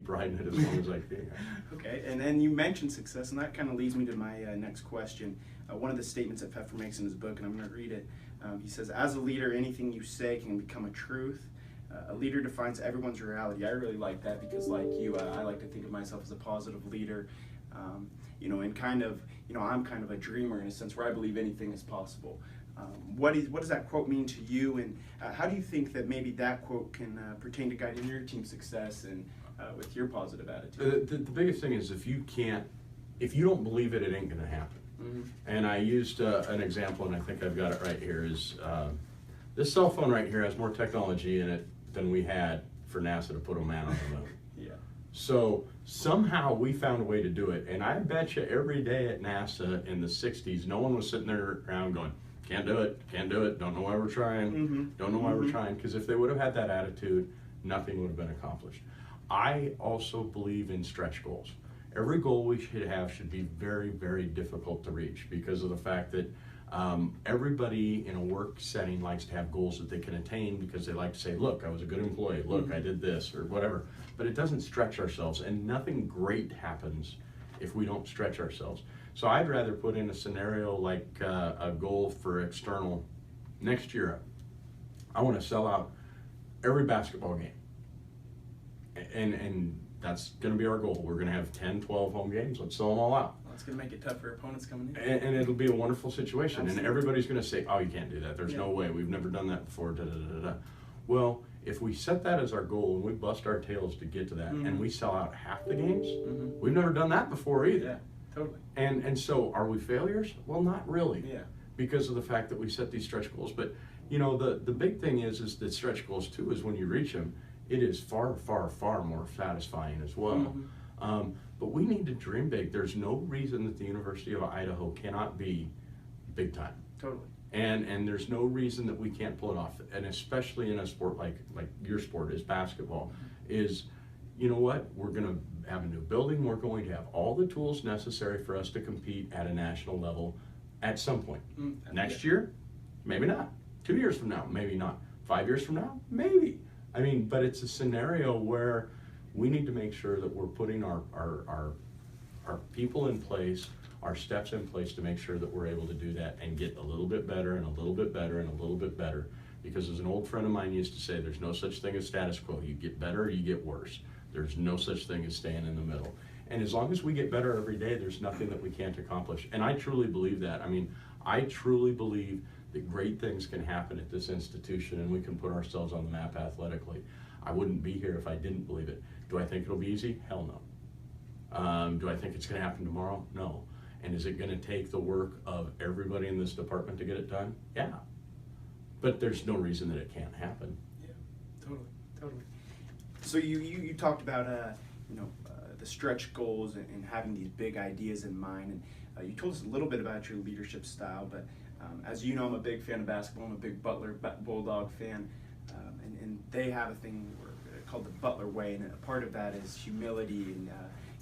keep riding it as long as I can. Okay, and then you mentioned success, and that kind of leads me to my next question. One of the statements that Pfeffer makes in his book, and I'm going to read it. He says, as a leader, anything you say can become a truth. A leader defines everyone's reality. I really like that because, like you, I like to think of myself as a positive leader. And kind of, I'm kind of a dreamer in a sense where I believe anything is possible. What does that quote mean to you, and how do you think that maybe that quote can pertain to guiding your team's success and with your positive attitude? The biggest thing is if you don't believe it, it ain't gonna happen. Mm-hmm. And I used an example, and I think I've got it right here, is this cell phone right here has more technology in it than we had for NASA to put a man on the moon. Yeah. So somehow we found a way to do it, and I bet you every day at NASA in the 60s, no one was sitting there around going, can't do it, don't know why we're trying, don't know why we're trying, because if they would have had that attitude, nothing would have been accomplished. I also believe in stretch goals. Every goal we should have should be very, very difficult to reach because of the fact that everybody in a work setting likes to have goals that they can attain because they like to say, look, I was a good employee, look, I did this, or whatever. But it doesn't stretch ourselves, and nothing great happens if we don't stretch ourselves. So I'd rather put in a scenario like a goal for external. Next year, I want to sell out every basketball game. And that's going to be our goal. We're going to have 10, 12 home games. Let's sell them all out. Well, it's going to make it tough for opponents coming in. And it'll be a wonderful situation. Absolutely. And everybody's going to say, oh, you can't do that. There's no way. We've never done that before. Da, da, da, da. Well, if we set that as our goal and we bust our tails to get to that and we sell out half the games, we've never done that before either. Yeah, totally. And so are we failures? Well, not really. Yeah. Because of the fact that we set these stretch goals. But, the big thing is that stretch goals, too, is when you reach them, it is far, far, far more satisfying as well. But we need to dream big. There's no reason that the University of Idaho cannot be big time. Totally. And there's no reason that we can't pull it off. And especially in a sport like your sport is basketball, is, you know what? We're going to have a new building. We're going to have all the tools necessary for us to compete at a national level at some point. Next year, maybe not. 2 years from now, maybe not. 5 years from now, maybe. I mean, but it's a scenario where we need to make sure that we're putting our people in place, our steps in place to make sure that we're able to do that and get a little bit better and a little bit better and a little bit better. Because as an old friend of mine used to say, there's no such thing as status quo. You get better or you get worse. There's no such thing as staying in the middle. And as long as we get better every day, there's nothing that we can't accomplish. And I truly believe that. I mean, I truly believe that great things can happen at this institution and we can put ourselves on the map athletically. I wouldn't be here if I didn't believe it. Do I think it'll be easy? Hell no. Do I think it's going to happen tomorrow? No. And is it going to take the work of everybody in this department to get it done? Yeah. But there's no reason that it can't happen. Yeah, totally. So you talked about the stretch goals and having these big ideas in mind, and you told us a little bit about your leadership style. But as you know, I'm a big fan of basketball. I'm a big Butler Bulldog fan, and they have a thing called the Butler Way, and a part of that is humility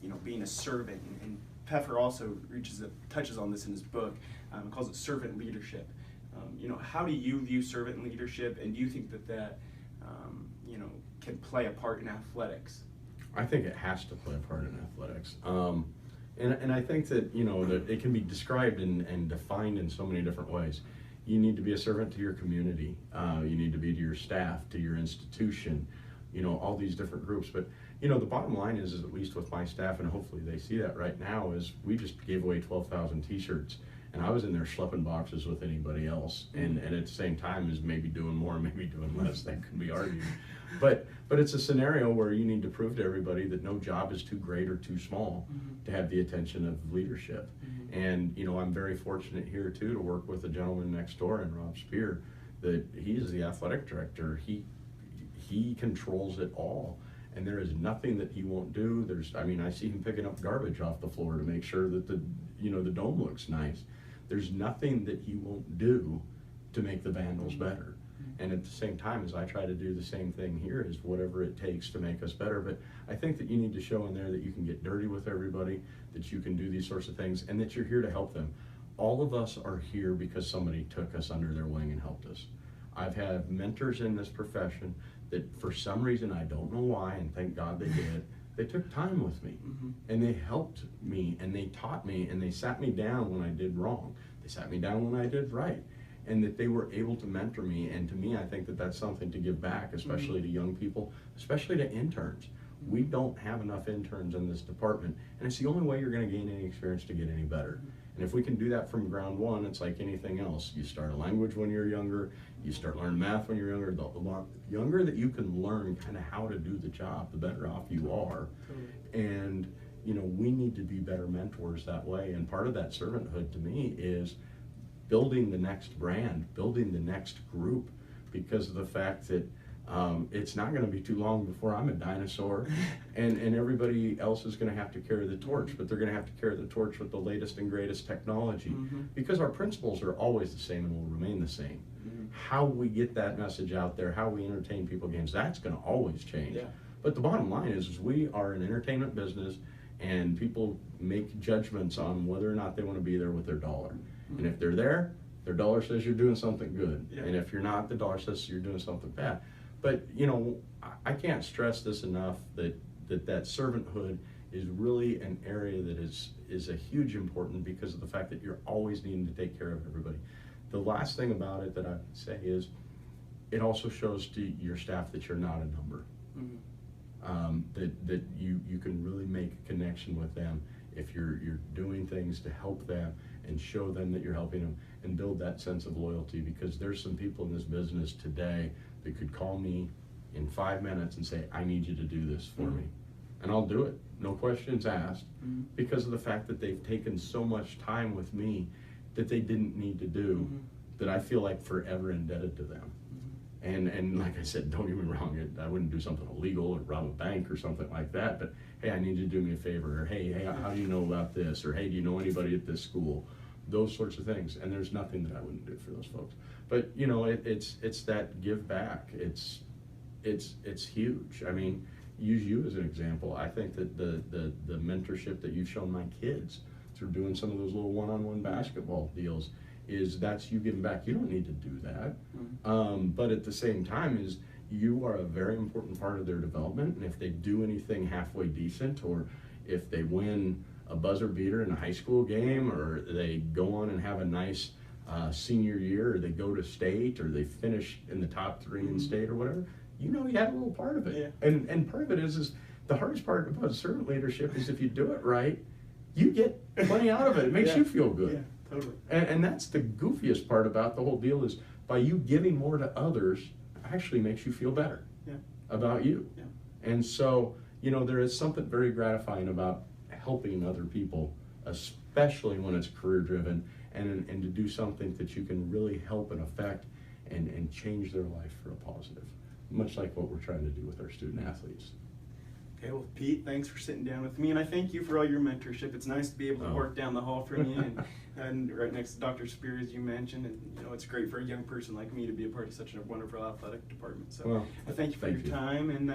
and being a servant. And Pfeffer also touches on this in his book. Calls it servant leadership. How do you view servant leadership, and do you think that can play a part in athletics? I think it has to play a part in athletics. And I think that, that it can be described and defined in so many different ways. You need to be a servant to your community. You need to be to your staff, to your institution, all these different groups. But, the bottom line is at least with my staff, and hopefully they see that right now, is we just gave away 12,000 t-shirts. And I was in there schlepping boxes with anybody else. And at the same time is maybe doing more, maybe doing less. That could be argued. But it's a scenario where you need to prove to everybody that no job is too great or too small to have the attention of leadership. And, I'm very fortunate here, too, to work with the gentleman next door, and Rob Spear, that he is the athletic director. He controls it all. And there is nothing that he won't do. I see him picking up garbage off the floor to make sure that the dome looks nice. There's nothing that he won't do to make the Vandals better. And at the same time, as I try to do the same thing here, is whatever it takes to make us better. But I think that you need to show in there that you can get dirty with everybody, that you can do these sorts of things, and that you're here to help them. All of us are here because somebody took us under their wing and helped us. I've had mentors in this profession that for some reason, I don't know why, and thank God they did, They took time with me, and they helped me, and they taught me, and they sat me down when I did wrong. They sat me down when I did right, and that they were able to mentor me. And to me, I think that that's something to give back, especially to young people, especially to interns. We don't have enough interns in this department, and it's the only way you're going to gain any experience to get any better. And if we can do that from ground one, it's like anything else. You start a language when you're younger, you start learning math when you're younger. The younger that you can learn kind of how to do the job, the better off you are. And you know, we need to be better mentors that way. And part of that servanthood to me is building the next brand, building the next group, because of the fact that it's not going to be too long before I'm a dinosaur, and everybody else is going to have to carry the torch, but they're going to have to carry the torch with the latest and greatest technology, because our principles are always the same and will remain the same. How we get that message out there, how we entertain people games, that's going to always change. But the bottom line is we are an entertainment business, and people make judgments on whether or not they want to be there with their dollar. And if they're there, their dollar says you're doing something good. And if you're not, the dollar says you're doing something bad. But you know, I can't stress this enough, that servanthood is really an area that is a huge important, because of the fact that you're always needing to take care of everybody. The last thing about it that I would say is it also shows to your staff that you're not a number. That you can really make a connection with them if you're doing things to help them and show them that you're helping them, and build that sense of loyalty. Because there's some people in this business today that could call me in 5 minutes and say, I need you to do this for me. And I'll do it, no questions asked, because of the fact that they've taken so much time with me that they didn't need to do, that I feel like forever indebted to them. And like I said, don't get me wrong, I wouldn't do something illegal or rob a bank or something like that, but hey, I need you to do me a favor, or hey, how do you know about this, or hey, do you know anybody at this school? Those sorts of things. And there's nothing that I wouldn't do for those folks. But you know, it's that give back. It's huge. I mean, use you as an example. I think that the mentorship that you've shown my kids through doing some of those little one-on-one basketball deals, that's you giving back. You don't need to do that. But at the same time is you are a very important part of their development. And if they do anything halfway decent, or if they win a buzzer beater in a high school game, or they go on and have a nice senior year, or they go to state, or they finish in the top 3 in state or whatever, you know, you had a little part of it. And part of it is the hardest part about servant leadership is if you do it right, you get plenty out of it. It makes you feel good. Totally. And that's the goofiest part about the whole deal, is by you giving more to others actually makes you feel better about you. And so, you know, there is something very gratifying about helping other people, especially when it's career driven, and to do something that you can really help and affect and change their life for a positive, much like what we're trying to do with our student athletes. Okay, well, Pete, thanks for sitting down with me, and I thank you for all your mentorship. It's nice to be able to work down the hall from you, and right next to Dr. Spear, as you mentioned, and you know, it's great for a young person like me to be a part of such a wonderful athletic department. So I thank you for your time, and